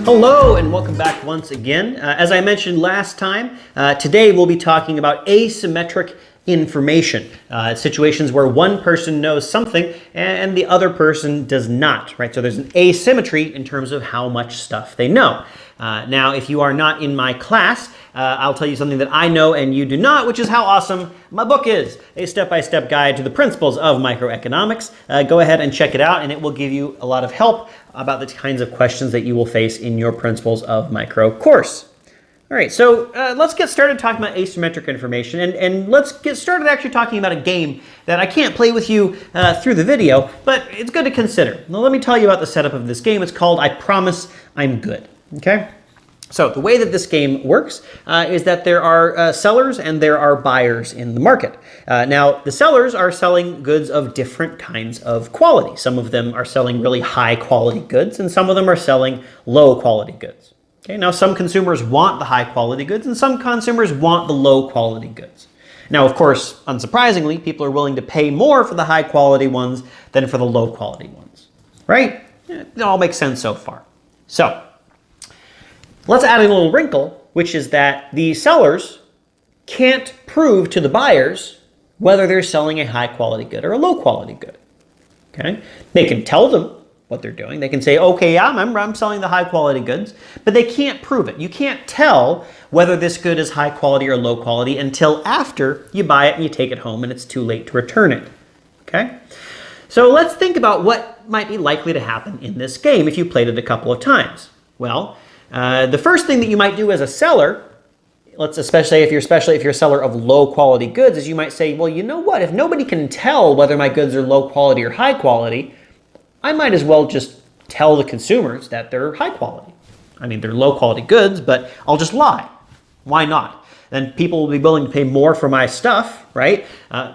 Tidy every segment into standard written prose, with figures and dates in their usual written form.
Hello and welcome back once again. As I mentioned last time, today we'll be talking about asymmetric information, situations where one person knows something and the other person does not, right? So there's an asymmetry in terms of how much stuff they know. Now, if you are not in my class, I'll tell you something that I know and you do not, which is how awesome my book is, a step-by-step guide to the principles of microeconomics. Go ahead and check it out, and it will give you a lot of help about the kinds of questions that you will face in your Principles of Micro course. All right, so let's get started talking about asymmetric information, and let's get started actually talking about a game that I can't play with you through the video, but it's good to consider. Now, let me tell you about the setup of this game. It's called I Promise I'm Good, okay? So the way that this game works is that there are sellers and there are buyers in the market. Now, the sellers are selling goods of different kinds of quality. Some of them are selling really high quality goods, and some of them are selling low quality goods. Okay, now some consumers want the high quality goods and some consumers want the low quality goods. Now, of course, unsurprisingly, people are willing to pay more for the high quality ones than for the low quality ones, right? It all makes sense so far. So let's add a little wrinkle, which is that the sellers can't prove to the buyers whether they're selling a high quality good or a low quality good. Okay, they can tell them what they're doing. They can say, okay, yeah, I'm selling the high quality goods, but they can't prove it. You can't tell whether this good is high quality or low quality until after you buy it and you take it home and it's too late to return it. Okay? So let's think about what might be likely to happen in this game if you played it a couple of times. Well, the first thing that you might do as a seller, especially if you're a seller of low quality goods, is you might say, well, you know what? If nobody can tell whether my goods are low quality or high quality, I might as well just tell the consumers that they're high quality. I mean, they're low quality goods, but I'll just lie. Why not? Then people will be willing to pay more for my stuff, right?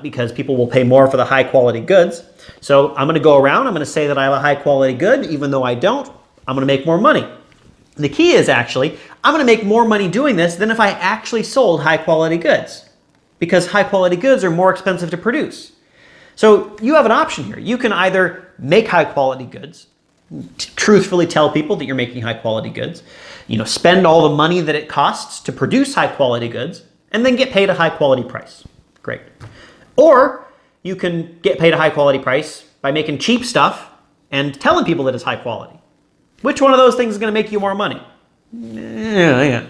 Because people will pay more for the high quality goods. So I'm going to go around, I'm going to say that I have a high quality good, even though I don't. I'm going to make more money. The key is actually, I'm going to make more money doing this than if I actually sold high quality goods, because high quality goods are more expensive to produce. So you have an option here. You can either make high quality goods, truthfully tell people that you're making high quality goods, spend all the money that it costs to produce high quality goods, and then get paid a high quality price. Great. Or you can get paid a high quality price by making cheap stuff and telling people that it's high quality. Which one of those things is going to make you more money? Yeah,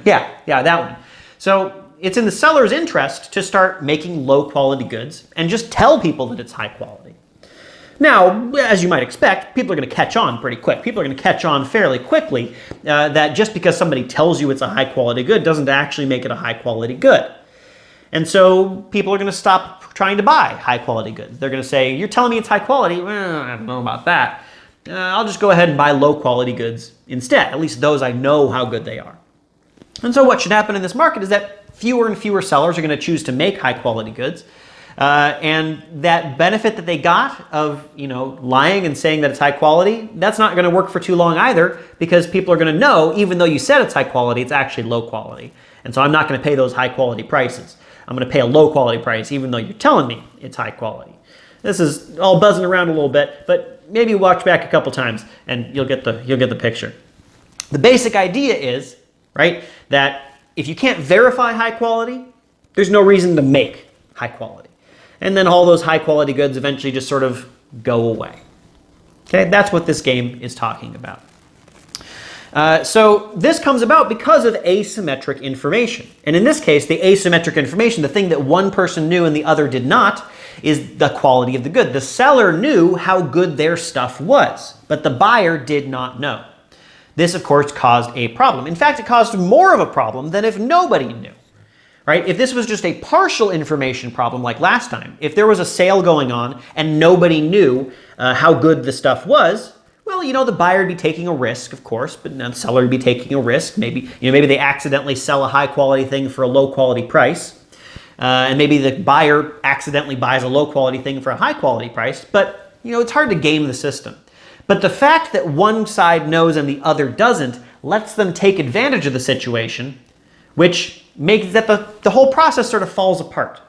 that one. So it's in the seller's interest to start making low quality goods and just tell people that it's high quality. Now, as you might expect, people are going to catch on pretty quick. People are going to catch on fairly quickly that just because somebody tells you it's a high quality good doesn't actually make it a high quality good. And so people are going to stop trying to buy high quality goods. They're going to say, you're telling me it's high quality? Well, I don't know about that. I'll just go ahead and buy low quality goods instead. At least those I know how good they are. And so what should happen in this market is that fewer and fewer sellers are going to choose to make high quality goods. And that benefit that they got of lying and saying that it's high quality, that's not going to work for too long either, because people are going to know, even though you said it's high quality, it's actually low quality. And so I'm not going to pay those high quality prices. I'm going to pay a low quality price even though you're telling me it's high quality. This is all buzzing around a little bit, but maybe watch back a couple times and you'll get the picture. The basic idea is, right, that if you can't verify high quality, there's no reason to make high quality. And then all those high quality goods eventually just sort of go away. Okay, that's what this game is talking about. So this comes about because of asymmetric information. And in this case, the asymmetric information, the thing that one person knew and the other did not, is the quality of the good. The seller knew how good their stuff was, but the buyer did not know. This, of course, caused a problem. In fact, it caused more of a problem than if nobody knew. Right? If this was just a partial information problem like last time, if there was a sale going on and nobody knew how good the stuff was, well, the buyer would be taking a risk, of course, but the seller would be taking a risk. Maybe they accidentally sell a high quality thing for a low quality price. And maybe the buyer accidentally buys a low quality thing for a high quality price, but it's hard to game the system. But the fact that one side knows and the other doesn't lets them take advantage of the situation, which makes that the whole process sort of falls apart.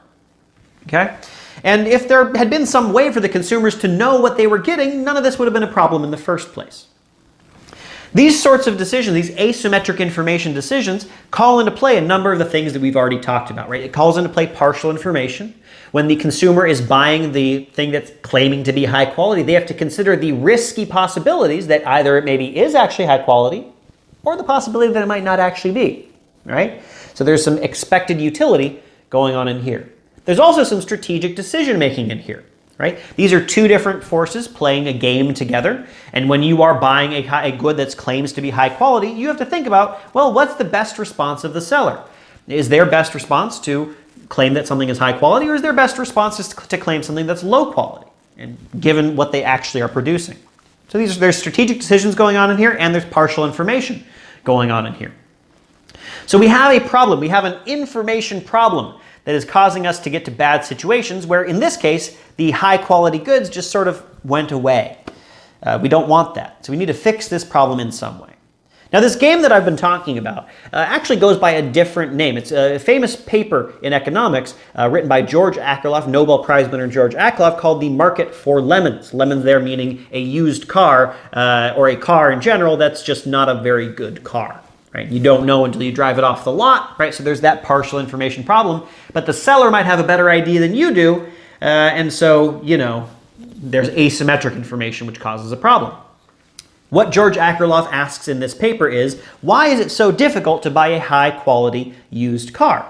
Okay? And if there had been some way for the consumers to know what they were getting, none of this would have been a problem in the first place. These sorts of decisions, these asymmetric information decisions, call into play a number of the things that we've already talked about, right? It calls into play partial information. When the consumer is buying the thing that's claiming to be high quality, they have to consider the risky possibilities that either it maybe is actually high quality or the possibility that it might not actually be, right? So there's some expected utility going on in here. There's also some strategic decision making in here, right? These are two different forces playing a game together. And when you are buying a good that claims to be high quality, you have to think about, well, what's the best response of the seller? Is their best response to claim that something is high quality, or is their best response to claim something that's low quality, and given what they actually are producing? So there's strategic decisions going on in here, and there's partial information going on in here. So we have a problem. We have an information problem that is causing us to get to bad situations where, in this case, the high quality goods just sort of went away. We don't want that. So we need to fix this problem in some way. Now, this game that I've been talking about actually goes by a different name. It's a famous paper in economics written by George Akerlof, Nobel Prize winner George Akerlof, called The Market for Lemons. Lemons there meaning a used car or a car in general that's just not a very good car. Right? You don't know until you drive it off the lot, right? So there's that partial information problem. But the seller might have a better idea than you do, and so, you know, there's asymmetric information which causes a problem. What George Akerlof asks in this paper is, why is it so difficult to buy a high-quality used car?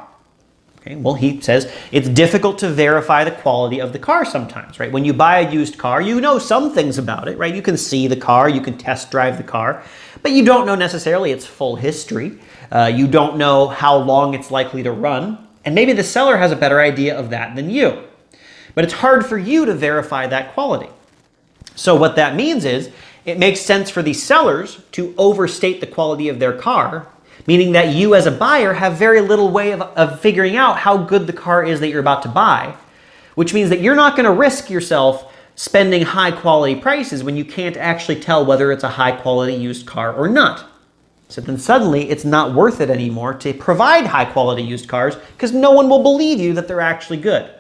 Okay, well, he says it's difficult to verify the quality of the car sometimes, right? When you buy a used car, you know some things about it, right? You can see the car, you can test drive the car, but you don't know necessarily its full history. You don't know how long it's likely to run, and maybe the seller has a better idea of that than you. But it's hard for you to verify that quality. So what that means is, it makes sense for the sellers to overstate the quality of their car, meaning that you as a buyer have very little way of figuring out how good the car is that you're about to buy, which means that you're not going to risk yourself spending high quality prices when you can't actually tell whether it's a high quality used car or not. So then suddenly it's not worth it anymore to provide high quality used cars because no one will believe you that they're actually good.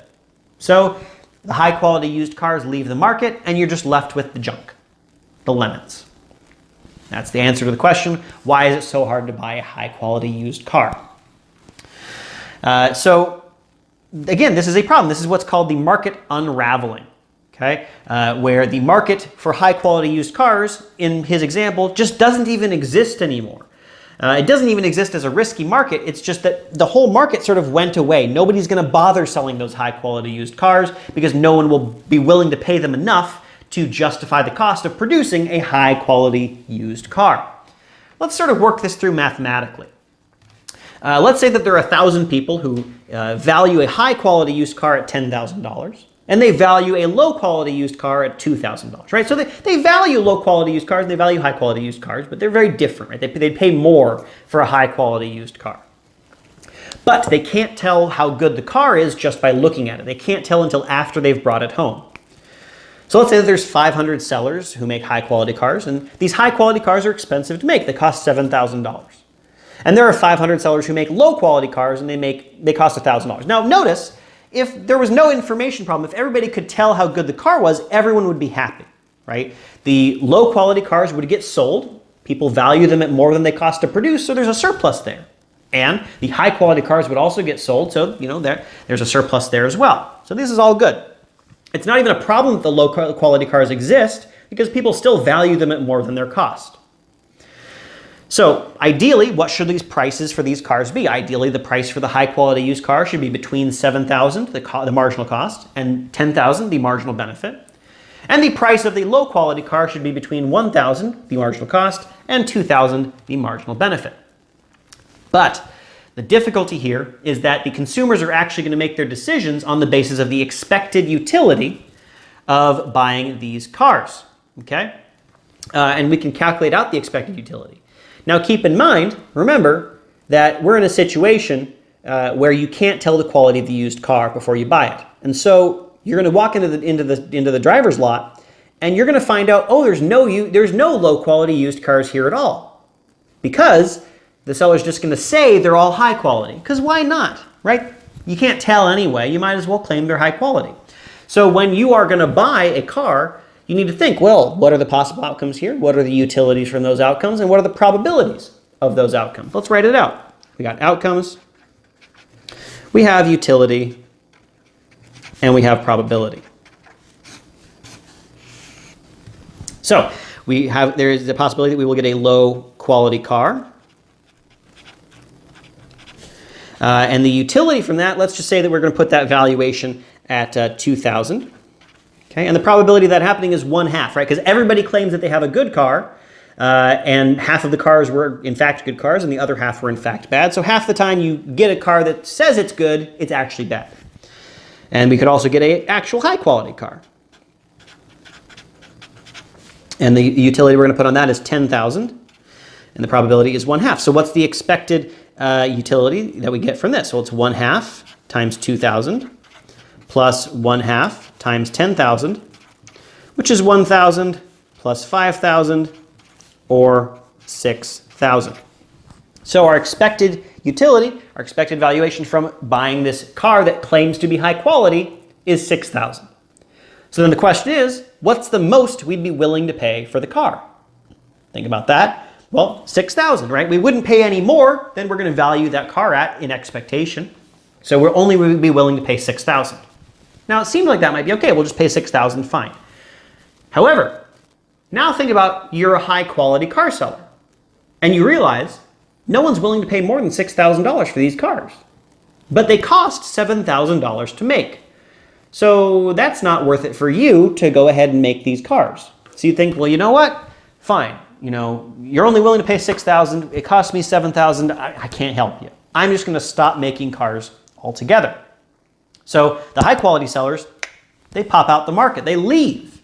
So the high quality used cars leave the market and you're just left with the junk. The lemons. That's the answer to the question, why is it so hard to buy a high-quality used car? So, again, this is a problem. This is what's called the market unraveling, okay? Where the market for high-quality used cars, in his example, just doesn't even exist anymore. It doesn't even exist as a risky market. It's just that the whole market sort of went away. Nobody's going to bother selling those high-quality used cars because no one will be willing to pay them enough to justify the cost of producing a high-quality used car. Let's sort of work this through mathematically. Let's say that there are 1,000 people who value a high-quality used car at $10,000, and they value a low-quality used car at $2,000, right? So they value low-quality used cars, and they value high-quality used cars, but they're very different, right? They pay more for a high-quality used car. But they can't tell how good the car is just by looking at it. They can't tell until after they've brought it home. So let's say that there's 500 sellers who make high-quality cars, and these high-quality cars are expensive to make. They cost $7,000. And there are 500 sellers who make low-quality cars, and they cost $1,000. Now notice, if there was no information problem, if everybody could tell how good the car was, everyone would be happy, right? The low-quality cars would get sold. People value them at more than they cost to produce, so there's a surplus there. And the high-quality cars would also get sold, so you know there's a surplus there as well. So this is all good. It's not even a problem that the low-quality cars exist because people still value them at more than their cost. So ideally, what should these prices for these cars be? Ideally, the price for the high-quality used car should be between $7,000, the marginal cost, and $10,000, the marginal benefit. And the price of the low-quality car should be between $1,000, the marginal cost, and $2,000, the marginal benefit. But the difficulty here is that the consumers are actually going to make their decisions on the basis of the expected utility of buying these cars, okay? And we can calculate out the expected utility. Now keep in mind, remember, that we're in a situation where you can't tell the quality of the used car before you buy it. And so you're going to walk into the driver's lot and you're going to find out, oh, there's no low quality used cars here at all. Because the seller's just going to say they're all high quality, because why not, right? You can't tell anyway. You might as well claim they're high quality. So when you are going to buy a car, you need to think, well, what are the possible outcomes here? What are the utilities from those outcomes? And what are the probabilities of those outcomes? Let's write it out. We got outcomes, we have utility, and we have probability. So there is the possibility that we will get a low quality car. And the utility from that, let's just say that we're going to put that valuation at 2,000. Okay, and the probability of that happening is 1/2, right? Because everybody claims that they have a good car, and half of the cars were in fact good cars, and the other half were in fact bad. So half the time you get a car that says it's good, it's actually bad. And we could also get an actual high quality car. And the utility we're going to put on that is 10,000, and the probability is 1/2. So what's the expected utility that we get from this? Well, it's 1/2 times 2,000 plus 1/2 times 10,000, which is 1,000 plus 5,000, or 6,000. So our expected utility, our expected valuation from buying this car that claims to be high quality is 6,000. So then the question is, what's the most we'd be willing to pay for the car? Think about that. Well, 6,000, right? We wouldn't pay any more than we're going to value that car at in expectation. So we're only going to be willing to pay 6,000. Now, it seems like that might be okay. We'll just pay 6,000, fine. However, now think about you're a high quality car seller, and you realize no one's willing to pay more than $6,000 for these cars, but they cost $7,000 to make. So that's not worth it for you to go ahead and make these cars. So you think, well, you know what? Fine. You know, you're only willing to pay 6,000. It cost me 7,000. I can't help you. I'm just going to stop making cars altogether. So the high quality sellers, they pop out the market. They leave.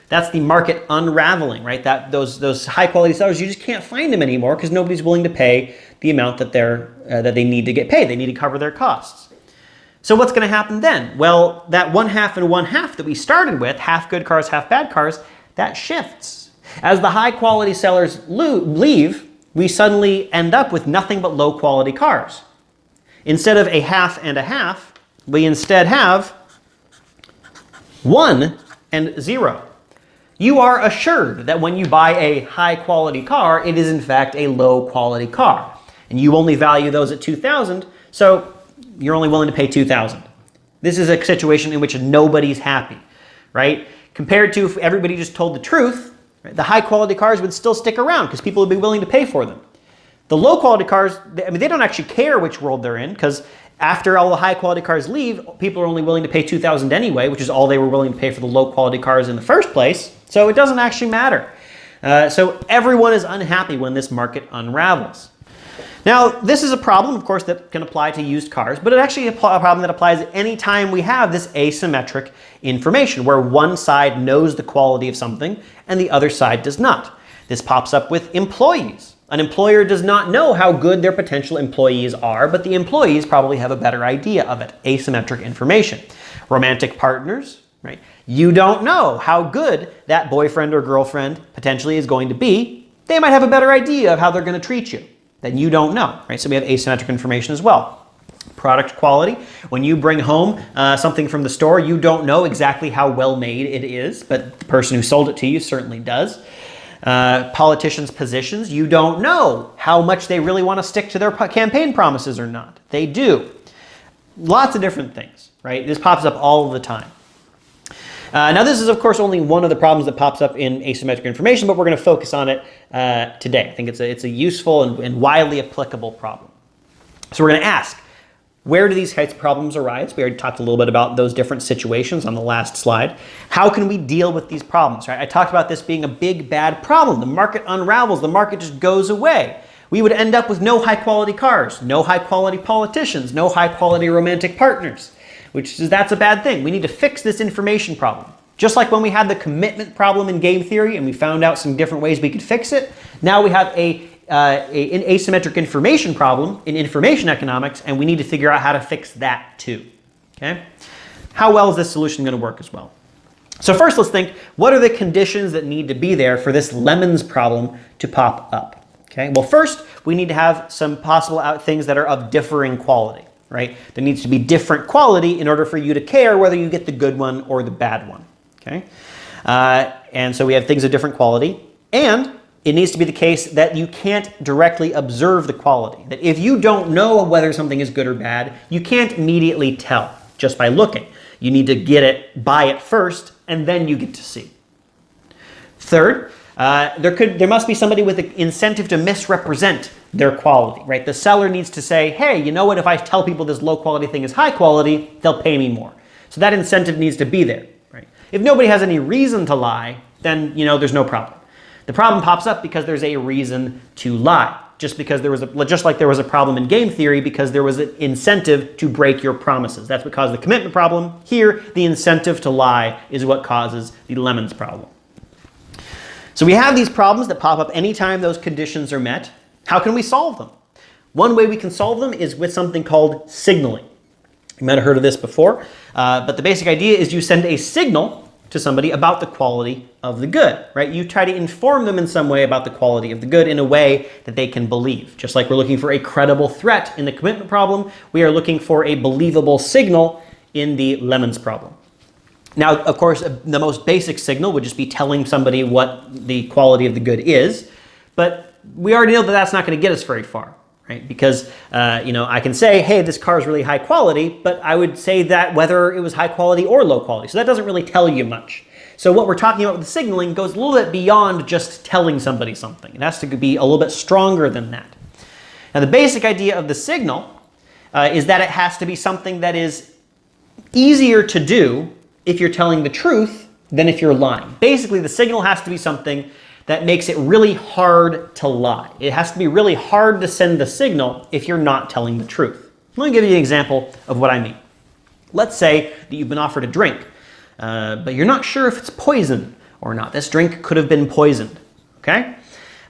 That's the market unraveling, right? Those high quality sellers, you just can't find them anymore because nobody's willing to pay the amount that they need to get paid. They need to cover their costs. So what's going to happen then? Well, that 1/2 and 1/2 that we started with, half good cars, half bad cars, that shifts. As the high quality sellers leave, we suddenly end up with nothing but low quality cars. Instead of a 1/2 and 1/2, we instead have 1 and 0. You are assured that when you buy a high quality car, it is in fact a low quality car. And you only value those at 2,000, so you're only willing to pay 2,000. This is a situation in which nobody's happy, right? Compared to if everybody just told the truth, right, the high quality cars would still stick around because people would be willing to pay for them. The low quality cars, they don't actually care which world they're in because after all the high quality cars leave, people are only willing to pay 2,000 anyway, which is all they were willing to pay for the low quality cars in the first place. So it doesn't actually matter. So everyone is unhappy when this market unravels. Now, this is a problem, of course, that can apply to used cars, but it's actually a problem that applies any time we have this asymmetric information, where one side knows the quality of something and the other side does not. This pops up with employees. An employer does not know how good their potential employees are, but the employees probably have a better idea of it. Asymmetric information. Romantic partners, right? You don't know how good that boyfriend or girlfriend potentially is going to be. They might have a better idea of how they're going to treat you. Then you don't know, right? So we have asymmetric information as well. Product quality. When you bring home something from the store, you don't know exactly how well made it is, but the person who sold it to you certainly does. Politicians' positions, you don't know how much they really want to stick to their campaign promises or not. They do. Lots of different things, right? This pops up all the time. Now, this is, of course, only one of the problems that pops up in asymmetric information, but we're going to focus on it today. I think it's a useful and widely applicable problem. So we're going to ask, where do these types of problems arise? We already talked a little bit about those different situations on the last slide. How can we deal with these problems, right? I talked about this being a big, bad problem. The market unravels. The market just goes away. We would end up with no high-quality cars, no high-quality politicians, no high-quality romantic partners. That's a bad thing. We need to fix this information problem. Just like when we had the commitment problem in game theory and we found out some different ways we could fix it, now we have an asymmetric information problem in information economics, and we need to figure out how to fix that too. Okay? How well is this solution going to work as well? So first, let's think, what are the conditions that need to be there for this lemons problem to pop up? Okay? Well, first, we need to have some possible things that are of differing quality. Right? There needs to be different quality in order for you to care whether you get the good one or the bad one. Okay? And so we have things of different quality. And it needs to be the case that you can't directly observe the quality. That if you don't know whether something is good or bad, you can't immediately tell just by looking. You need to get it, buy it first, and then you get to see. Third, there must be somebody with an incentive to misrepresent their quality, right? The seller needs to say, hey, you know what, if I tell people this low quality thing is high quality, they'll pay me more. So that incentive needs to be there, right? If nobody has any reason to lie, then, there's no problem. The problem pops up because there's a reason to lie. Just like there was a problem in game theory because there was an incentive to break your promises. That's what caused the commitment problem. Here, the incentive to lie is what causes the lemons problem. So we have these problems that pop up anytime those conditions are met. How can we solve them? One way we can solve them is with something called signaling. You might have heard of this before, but the basic idea is you send a signal to somebody about the quality of the good, right? You try to inform them in some way about the quality of the good in a way that they can believe. Just like we're looking for a credible threat in the commitment problem, we are looking for a believable signal in the lemons problem. Now, of course, the most basic signal would just be telling somebody what the quality of the good is, but we already know that that's not going to get us very far, right? Because, I can say, hey, this car is really high quality, but I would say that whether it was high quality or low quality. So that doesn't really tell you much. So what we're talking about with the signaling goes a little bit beyond just telling somebody something. It has to be a little bit stronger than that. Now, the basic idea of the signal is that it has to be something that is easier to do if you're telling the truth than if you're lying. Basically, the signal has to be something that makes it really hard to lie. It has to be really hard to send the signal if you're not telling the truth. Let me give you an example of what I mean. Let's say that you've been offered a drink, but you're not sure if it's poison or not. This drink could have been poisoned, okay?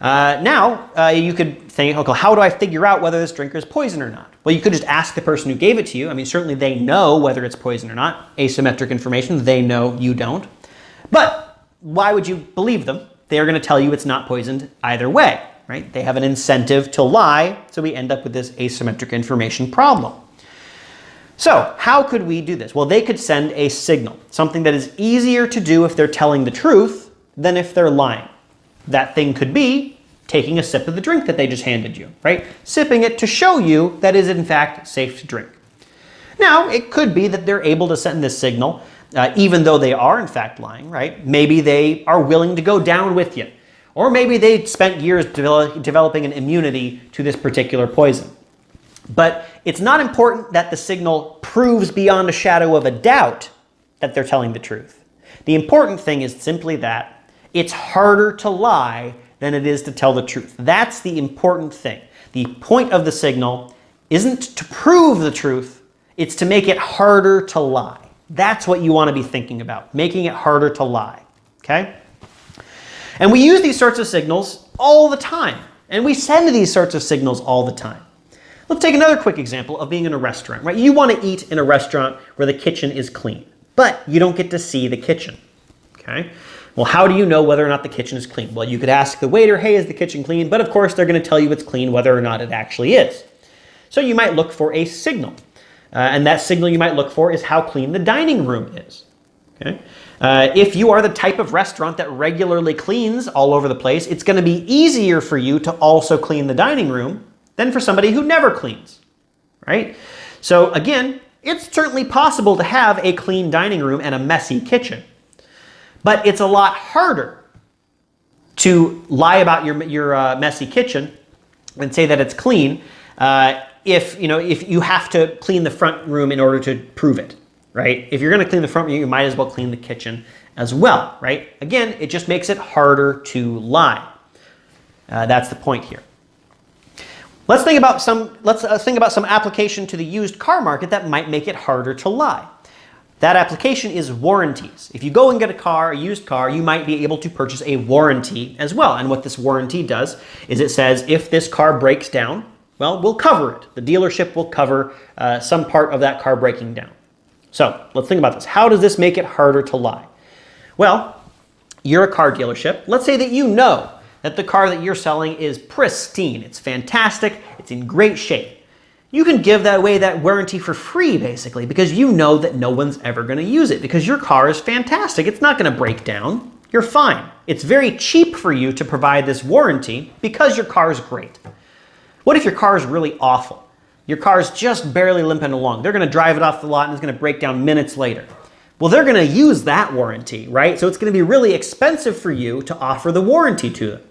Now, you could think, okay, how do I figure out whether this drink is poison or not? Well, you could just ask the person who gave it to you. I mean, certainly they know whether it's poison or not. Asymmetric information, they know, you don't. But why would you believe them? They are going to tell you it's not poisoned either way, right? They have an incentive to lie, so we end up with this asymmetric information problem. So how could we do this? Well, they could send a signal, something that is easier to do if they're telling the truth than if they're lying. That thing could be taking a sip of the drink that they just handed you, right? Sipping it to show you that it is in fact safe to drink. Now, it could be that they're able to send this signal even though they are in fact lying, right? Maybe they are willing to go down with you. Or maybe they spent years developing an immunity to this particular poison. But it's not important that the signal proves beyond a shadow of a doubt that they're telling the truth. The important thing is simply that it's harder to lie than it is to tell the truth. That's the important thing. The point of the signal isn't to prove the truth, it's to make it harder to lie. That's what you want to be thinking about, making it harder to lie, okay? And we use these sorts of signals all the time, and we send these sorts of signals all the time. Let's take another quick example of being in a restaurant, right? You want to eat in a restaurant where the kitchen is clean, but you don't get to see the kitchen, okay? Well, how do you know whether or not the kitchen is clean? Well, you could ask the waiter, hey, is the kitchen clean? But of course, they're going to tell you it's clean whether or not it actually is. So you might look for a signal. And that signal you might look for is how clean the dining room is. Okay? If you are the type of restaurant that regularly cleans all over the place, it's going to be easier for you to also clean the dining room than for somebody who never cleans, right? So again, it's certainly possible to have a clean dining room and a messy kitchen, but it's a lot harder to lie about your messy kitchen and say that it's clean if you have to clean the front room in order to prove it, right? If you're going to clean the front room, you might as well clean the kitchen as well, right? Again, it just makes it harder to lie. That's the point here. Let's think about some application to the used car market that might make it harder to lie. That application is warranties. If you go and get a used car, you might be able to purchase a warranty as well. And what this warranty does is it says if this car breaks down, well, we'll cover it. The dealership will cover some part of that car breaking down. So let's think about this. How does this make it harder to lie? Well, you're a car dealership. Let's say that you know that the car that you're selling is pristine. It's fantastic. It's in great shape. You can give away that warranty for free, basically, because you know that no one's ever going to use it, because your car is fantastic. It's not going to break down. You're fine. It's very cheap for you to provide this warranty because your car is great. What if your car is really awful? Your car is just barely limping along. They're going to drive it off the lot and it's going to break down minutes later. Well, they're going to use that warranty, right? So it's going to be really expensive for you to offer the warranty to them.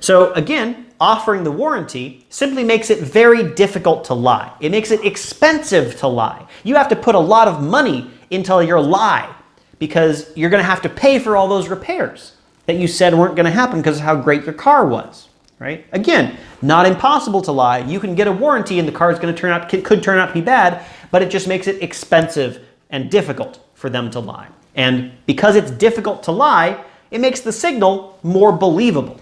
So again, offering the warranty simply makes it very difficult to lie. It makes it expensive to lie. You have to put a lot of money into your lie because you're going to have to pay for all those repairs that you said weren't going to happen because of how great your car was, right? Again, not impossible to lie. You can get a warranty and the car is going to could turn out to be bad, but it just makes it expensive and difficult for them to lie. And because it's difficult to lie, it makes the signal more believable.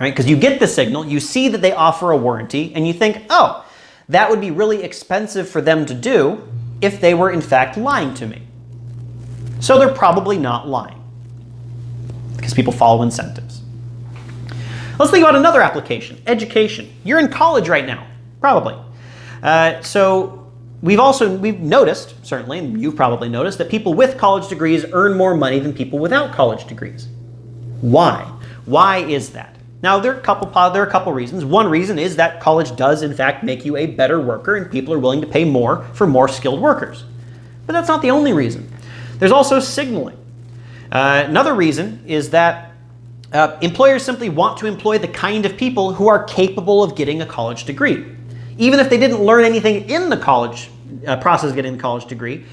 Right? Because you get the signal, you see that they offer a warranty, and you think, oh, that would be really expensive for them to do if they were in fact lying to me. So they're probably not lying because people follow incentives. Let's think about another application, education. You're in college right now, probably. So we've noticed, certainly, and you've probably noticed, that people with college degrees earn more money than people without college degrees. Why? Why is that? Now, there are a couple reasons. One reason is that college does, in fact, make you a better worker, and people are willing to pay more for more skilled workers. But that's not the only reason. There's also signaling. Another reason is that employers simply want to employ the kind of people who are capable of getting a college degree. Even if they didn't learn anything in the college process of getting the college degree,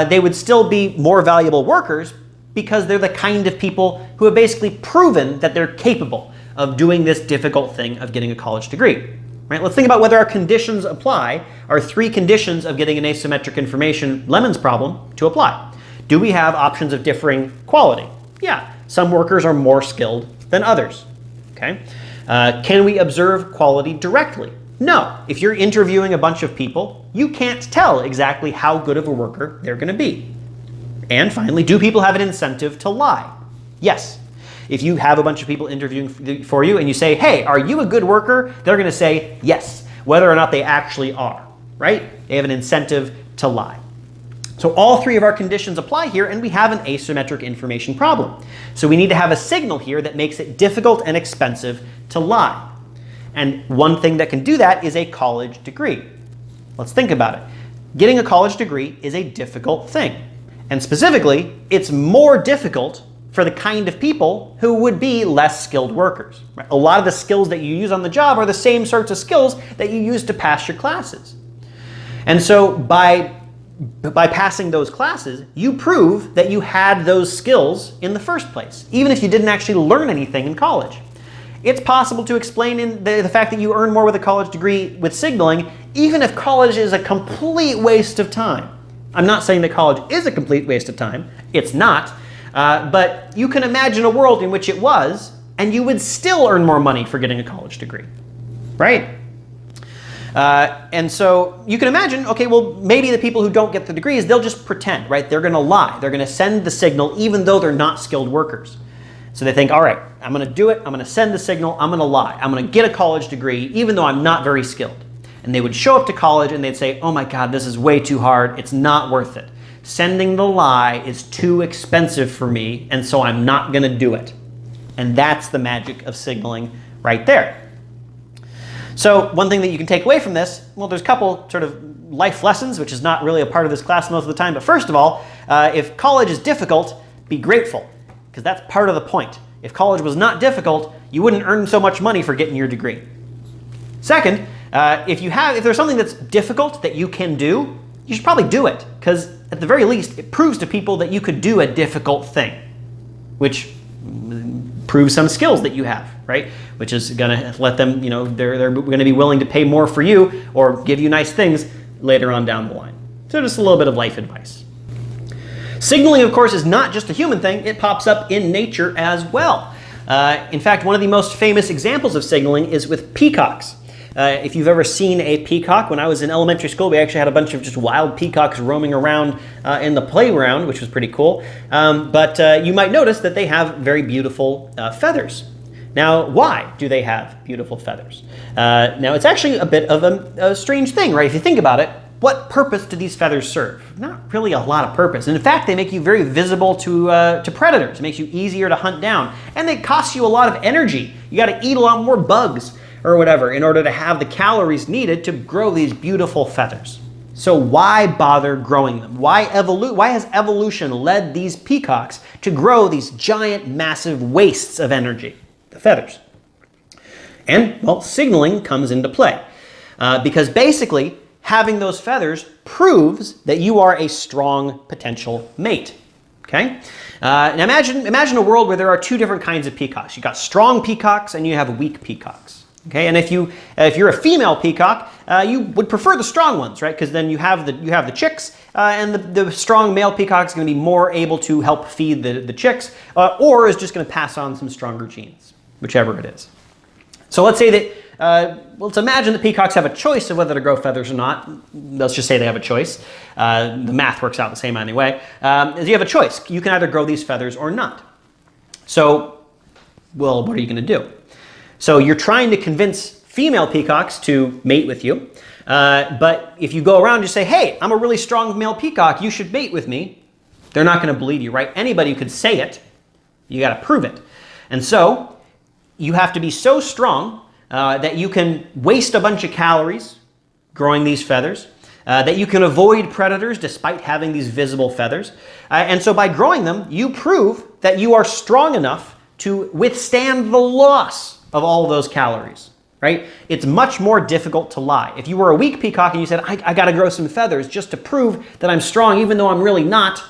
they would still be more valuable workers because they're the kind of people who have basically proven that they're capable of doing this difficult thing of getting a college degree. Right? Let's think about whether our conditions apply, our 3 conditions of getting an asymmetric information lemons problem to apply. Do we have options of differing quality? Yeah, some workers are more skilled than others. Okay. Can we observe quality directly? No. If you're interviewing a bunch of people, you can't tell exactly how good of a worker they're going to be. And finally, do people have an incentive to lie? Yes. If you have a bunch of people interviewing for you and you say, hey, are you a good worker? They're going to say yes, whether or not they actually are, right? They have an incentive to lie. So all 3 of our conditions apply here, and we have an asymmetric information problem. So we need to have a signal here that makes it difficult and expensive to lie. And one thing that can do that is a college degree. Let's think about it. Getting a college degree is a difficult thing. And specifically, it's more difficult for the kind of people who would be less skilled workers. Right? A lot of the skills that you use on the job are the same sorts of skills that you use to pass your classes. And so by passing those classes, you prove that you had those skills in the first place, even if you didn't actually learn anything in college. It's possible to explain in the fact that you earn more with a college degree with signaling, even if college is a complete waste of time. I'm not saying that college is a complete waste of time. It's not. But you can imagine a world in which it was, and you would still earn more money for getting a college degree, right? And so you can imagine, okay, well, maybe the people who don't get the degrees, they'll just pretend, right? They're going to lie. They're going to send the signal even though they're not skilled workers. So they think, all right, I'm going to do it. I'm going to send the signal. I'm going to lie. I'm going to get a college degree even though I'm not very skilled. And they would show up to college and they'd say, oh my God, this is way too hard. It's not worth it. Sending the lie is too expensive for me, and so I'm not going to do it. And that's the magic of signaling right there. So one thing that you can take away from this, well, there's a couple sort of life lessons, which is not really a part of this class most of the time. But first of all, if college is difficult, be grateful, because that's part of the point. If college was not difficult, you wouldn't earn so much money for getting your degree. Second, if there's something that's difficult that you can do, you should probably do it, because at the very least, it proves to people that you could do a difficult thing, which proves some skills that you have, right? Which is going to let them, they're going to be willing to pay more for you or give you nice things later on down the line. So just a little bit of life advice. Signaling, of course, is not just a human thing. It pops up in nature as well. In fact, one of the most famous examples of signaling is with peacocks. If you've ever seen a peacock, when I was in elementary school, we actually had a bunch of just wild peacocks roaming around in the playground, which was pretty cool. But you might notice that they have very beautiful feathers. Now, why do they have beautiful feathers? Now, it's actually a bit of a strange thing, right? If you think about it, what purpose do these feathers serve? Not really a lot of purpose. And in fact, they make you very visible to predators. It makes you easier to hunt down. And they cost you a lot of energy. You got to eat a lot more bugs or whatever in order to have the calories needed to grow these beautiful feathers. So why bother growing them? Why has evolution led these peacocks to grow these giant, massive wastes of energy? The feathers. And, well, signaling comes into play. Because basically, having those feathers proves that you are a strong potential mate. Okay? Now imagine a world where there are two different kinds of peacocks. You've got strong peacocks and you have weak peacocks. Okay, and if you're a female peacock, you would prefer the strong ones, right? Because then you have the chicks, and the strong male peacock is going to be more able to help feed the chicks, or is just going to pass on some stronger genes, whichever it is. So let's say that let's imagine that peacocks have a choice of whether to grow feathers or not. Let's just say they have a choice. The math works out the same anyway. Is you have a choice. You can either grow these feathers or not. So, well, what are you going to do? So you're trying to convince female peacocks to mate with you, but if you go around and just say, hey, I'm a really strong male peacock, you should mate with me, they're not going to believe you, right? Anybody could say it, you got to prove it. And so you have to be so strong that you can waste a bunch of calories growing these feathers, that you can avoid predators despite having these visible feathers. And so by growing them, you prove that you are strong enough to withstand the loss of all of those calories, right? It's much more difficult to lie. If you were a weak peacock and you said, I got to grow some feathers just to prove that I'm strong, even though I'm really not,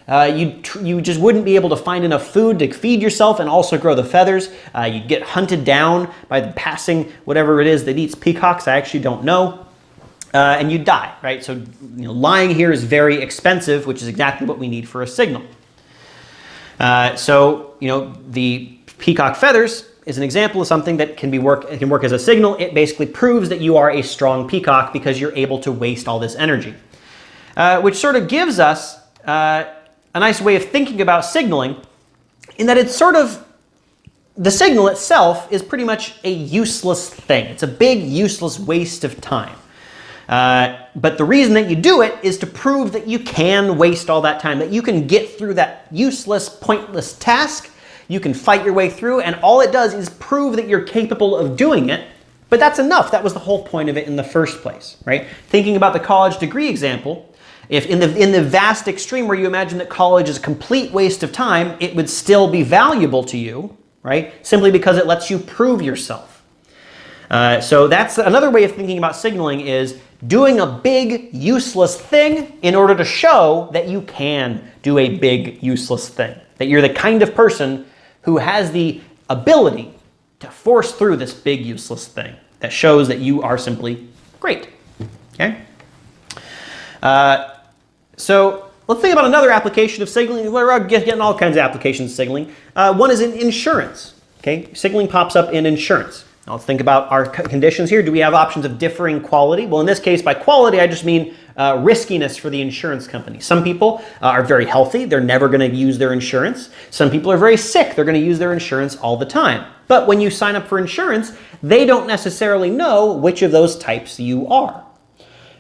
you just wouldn't be able to find enough food to feed yourself and also grow the feathers. You'd get hunted down by the passing whatever it is that eats peacocks. I actually don't know. And you'd die, right? So lying here is very expensive, which is exactly what we need for a signal. So the peacock feathers is an example of something that can work as a signal. It basically proves that you are a strong peacock because you're able to waste all this energy. Which sort of gives us a nice way of thinking about signaling in that it's sort of, the signal itself is pretty much a useless thing. It's a big useless waste of time. But the reason that you do it is to prove that you can waste all that time, that you can get through that useless, pointless task. You can fight your way through, and all it does is prove that you're capable of doing it. But that's enough. That was the whole point of it in the first place, right? Thinking about the college degree example, if in the vast extreme where you imagine that college is a complete waste of time, it would still be valuable to you, right? Simply because it lets you prove yourself. So that's another way of thinking about signaling, is doing a big useless thing in order to show that you can do a big useless thing. That you're the kind of person who has the ability to force through this big useless thing that shows that you are simply great. Okay? So let's think about another application of signaling. We're getting all kinds of applications of signaling. One is in insurance. Okay? Signaling pops up in insurance. Now let's think about our conditions here. Do we have options of differing quality? Well, in this case, by quality, I just mean riskiness for the insurance company. Some people are very healthy. They're never going to use their insurance. Some people are very sick. They're going to use their insurance all the time. But when you sign up for insurance, they don't necessarily know which of those types you are.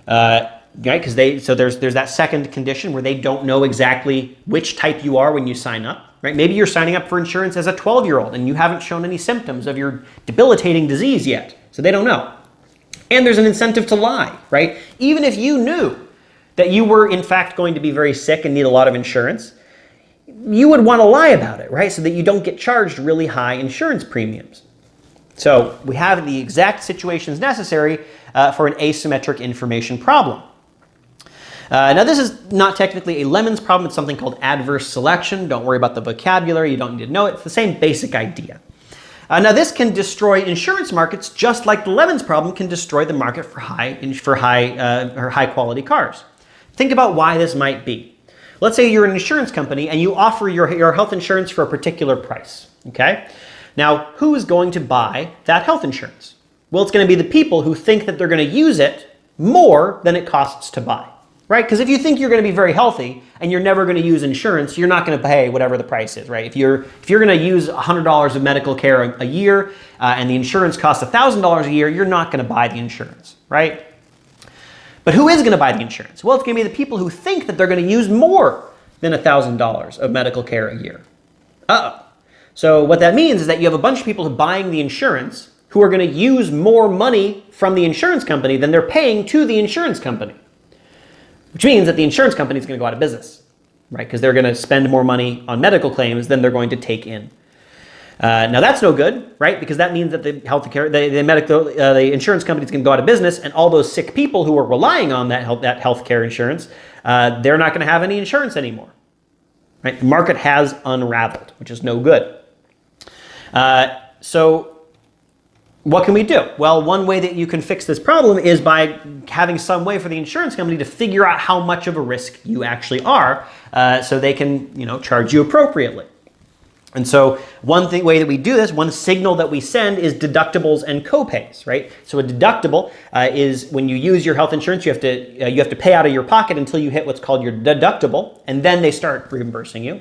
Right? Because there's that second condition where they don't know exactly which type you are when you sign up. Right? Maybe you're signing up for insurance as a 12-year-old and you haven't shown any symptoms of your debilitating disease yet, so they don't know. And there's an incentive to lie, right? Even if you knew that you were in fact going to be very sick and need a lot of insurance, you would want to lie about it, right? So that you don't get charged really high insurance premiums. So we have the exact situations necessary for an asymmetric information problem. Now this is not technically a lemons problem, it's something called adverse selection. Don't worry about the vocabulary, you don't need to know it. It's the same basic idea. Now this can destroy insurance markets just like the lemons problem can destroy the market for high quality cars. Think about why this might be. Let's say you're an insurance company and you offer your health insurance for a particular price, okay? Now, who is going to buy that health insurance? Well, it's going to be the people who think that they're going to use it more than it costs to buy. right? Because if you think you're going to be very healthy and you're never going to use insurance, you're not going to pay whatever the price is, right? If you're going to use $100 of medical care a year and the insurance costs $1,000 a year, you're not going to buy the insurance, right? But who is going to buy the insurance? Well, it's going to be the people who think that they're going to use more than $1,000 of medical care a year. So what that means is that you have a bunch of people who are buying the insurance who are going to use more money from the insurance company than they're paying to the insurance company, which means that the insurance company is going to go out of business, right? Because they're going to spend more money on medical claims than they're going to take in. Now that's no good, right? Because that means that the the insurance company is going to go out of business, and all those sick people who are relying on that healthcare insurance, they're not going to have any insurance anymore, right? The market has unraveled, which is no good. So what can we do? Well, one way that you can fix this problem is by having some way for the insurance company to figure out how much of a risk you actually are, so they can, charge you appropriately. And so one way that we do this, one signal that we send is deductibles and copays, right? So a deductible is when you use your health insurance, you have to pay out of your pocket until you hit what's called your deductible, and then they start reimbursing you.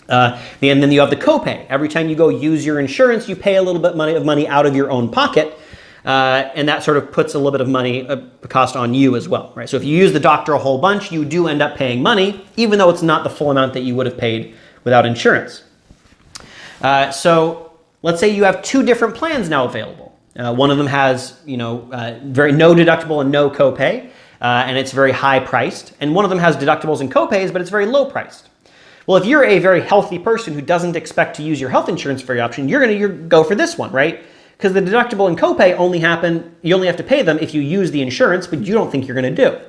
And then you have the copay. Every time you go use your insurance, you pay a little bit of money out of your own pocket, and that sort of puts a little bit of money cost on you as well, right? So if you use the doctor a whole bunch, you do end up paying money, even though it's not the full amount that you would have paid without insurance. So let's say you have two different plans now available. One of them has, very no deductible and no copay, and it's very high priced. And one of them has deductibles and copays, but it's very low priced. Well, if you're a very healthy person who doesn't expect to use your health insurance for your option, you're going to go for this one, right? Because the deductible and copay you only have to pay them if you use the insurance, but you don't think you're going to do.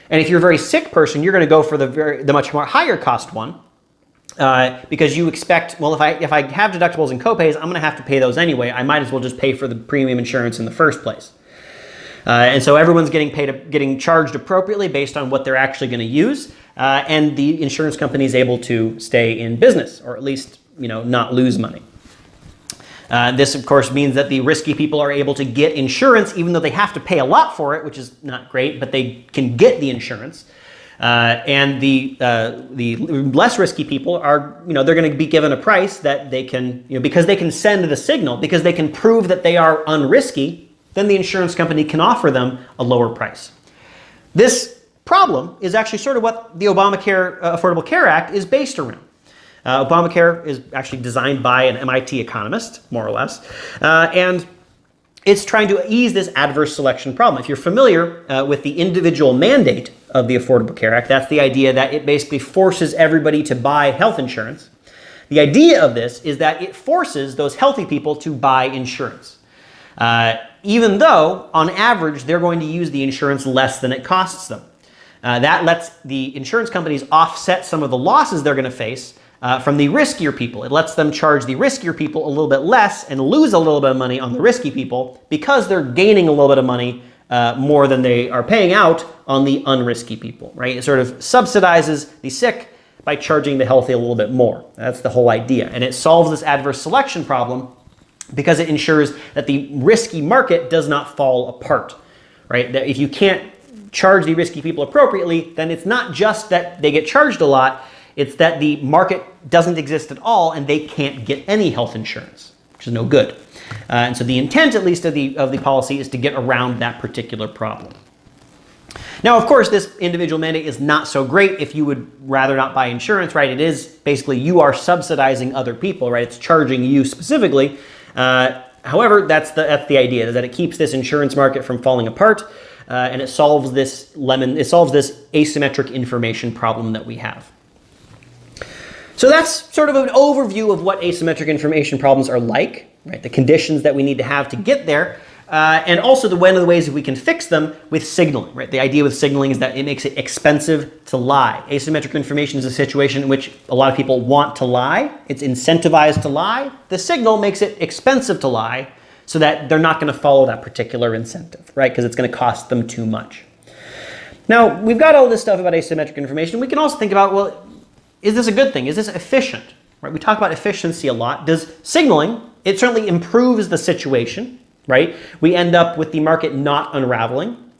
And if you're a very sick person, you're going to go for the much more higher cost one, because you expect, well, if I have deductibles and copays, I'm going to have to pay those anyway. I might as well just pay for the premium insurance in the first place. And so everyone's getting charged appropriately based on what they're actually going to use, and the insurance company is able to stay in business, or at least not lose money. This, of course, means that the risky people are able to get insurance, even though they have to pay a lot for it, which is not great, but they can get the insurance. And the less risky people are, they're going to be given a price that they can, because they can send the signal, because they can prove that they are unrisky, then the insurance company can offer them a lower price. This problem is actually sort of what the Obamacare Affordable Care Act is based around. Obamacare is actually designed by an MIT economist, more or less, and it's trying to ease this adverse selection problem. If you're familiar with the individual mandate of the Affordable Care Act, that's the idea that it basically forces everybody to buy health insurance. The idea of this is that it forces those healthy people to buy insurance, even though, on average, they're going to use the insurance less than it costs them. That lets the insurance companies offset some of the losses they're going to face from the riskier people. It lets them charge the riskier people a little bit less and lose a little bit of money on the risky people, because they're gaining a little bit of money more than they are paying out on the unrisky people, right? It sort of subsidizes the sick by charging the healthy a little bit more. That's the whole idea. And it solves this adverse selection problem because it ensures that the risky market does not fall apart, right? That if you can't charge the risky people appropriately, then it's not just that they get charged a lot, it's that the market doesn't exist at all and they can't get any health insurance, which is no good. And so the intent, at least, of the policy is to get around that particular problem. Now, of course, this individual mandate is not so great if you would rather not buy insurance, right? It is basically you are subsidizing other people, right? It's charging you specifically. However, that's the idea, is that it keeps this insurance market from falling apart, and it solves this asymmetric information problem that we have. So that's sort of an overview of what asymmetric information problems are like, right? The conditions that we need to have to get there, and also one of the ways that we can fix them with signaling, right? The idea with signaling is that it makes it expensive to lie. Asymmetric information is a situation in which a lot of people want to lie. It's incentivized to lie. The signal makes it expensive to lie so that they're not going to follow that particular incentive, right? Because it's going to cost them too much. Now, we've got all this stuff about asymmetric information. We can also think about, well, is this a good thing? Is this efficient? Right? We talk about efficiency a lot. Does signaling, it certainly improves the situation, right? We end up with the market not unraveling.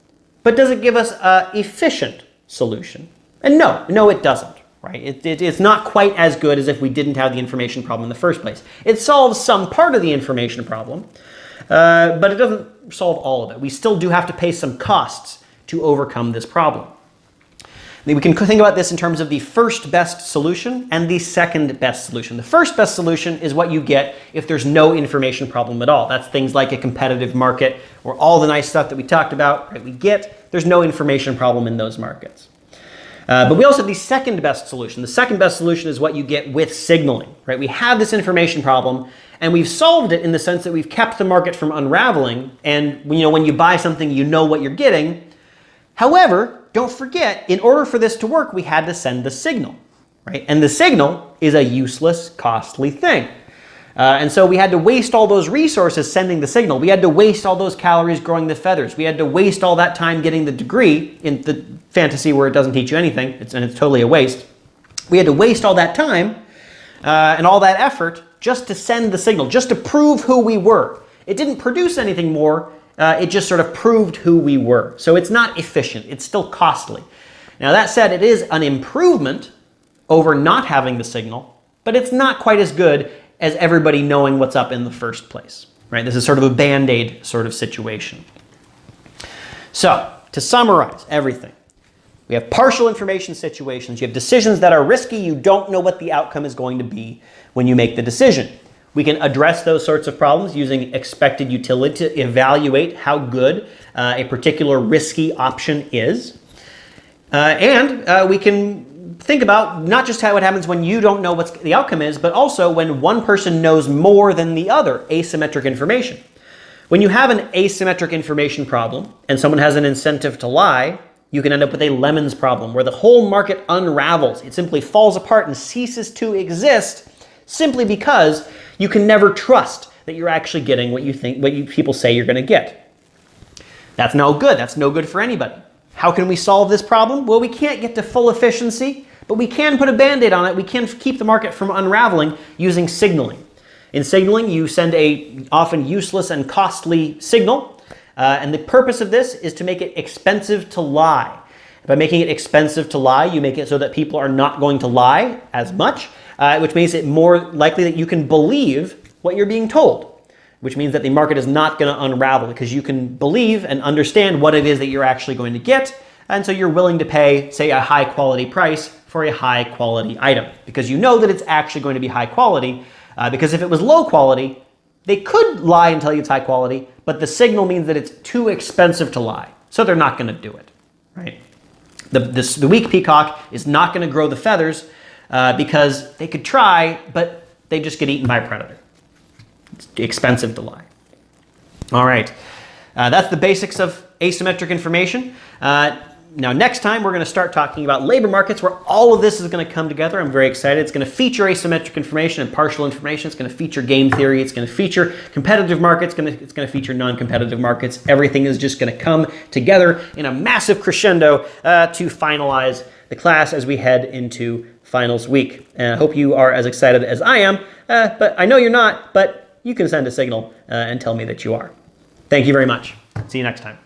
But does it give us efficient solution? And no, it doesn't. Right? It's not quite as good as if we didn't have the information problem in the first place. It solves some part of the information problem, but it doesn't solve all of it. We still do have to pay some costs to overcome this problem. We can think about this in terms of the first best solution and the second best solution. The first best solution is what you get if there's no information problem at all. That's things like a competitive market or all the nice stuff that we talked about, right? There's no information problem in those markets. But we also have the second best solution. The second best solution is what you get with signaling, right? We have this information problem and we've solved it in the sense that we've kept the market from unraveling. And when you buy something, you know what you're getting. However, don't forget, in order for this to work, we had to send the signal, right? And the signal is a useless, costly thing. And so we had to waste all those resources sending the signal. We had to waste all those calories growing the feathers. We had to waste all that time getting the degree in the fantasy where it doesn't teach you anything, and it's totally a waste. We had to waste all that time and all that effort just to send the signal, just to prove who we were. It didn't produce anything more. It just sort of proved who we were. So it's not efficient. It's still costly. Now that said, it is an improvement over not having the signal, but it's not quite as good as everybody knowing what's up in the first place, right? This is sort of a Band-Aid sort of situation. So to summarize everything, we have partial information situations. You have decisions that are risky. You don't know what the outcome is going to be when you make the decision. We can address those sorts of problems using expected utility to evaluate how good a particular risky option is. And we can think about not just how it happens when you don't know what the outcome is, but also when one person knows more than the other, asymmetric information. When you have an asymmetric information problem and someone has an incentive to lie, you can end up with a lemons problem where the whole market unravels. It simply falls apart and ceases to exist simply because you can never trust that you're actually getting what people say you're going to get. That's no good. That's no good for anybody. How can we solve this problem? Well, we can't get to full efficiency, but we can put a Band-Aid on it. We can keep the market from unraveling using signaling. In signaling, you send a often useless and costly signal, and the purpose of this is to make it expensive to lie. By making it expensive to lie, you make it so that people are not going to lie as much, which makes it more likely that you can believe what you're being told, which means that the market is not going to unravel because you can believe and understand what it is that you're actually going to get. And so you're willing to pay, say, a high quality price for a high quality item because you know that it's actually going to be high quality. Because if it was low quality, they could lie and tell you it's high quality, but the signal means that it's too expensive to lie. So they're not going to do it, right? The weak peacock is not going to grow the feathers because they could try, but they just get eaten by a predator. It's expensive to lie. All right, that's the basics of asymmetric information. Now, next time, we're going to start talking about labor markets where all of this is going to come together. I'm very excited. It's going to feature asymmetric information and partial information. It's going to feature game theory. It's going to feature competitive markets. It's going to feature non-competitive markets. Everything is just going to come together in a massive crescendo to finalize the class as we head into finals week. And I hope you are as excited as I am, but I know you're not, but you can send a signal and tell me that you are. Thank you very much. See you next time.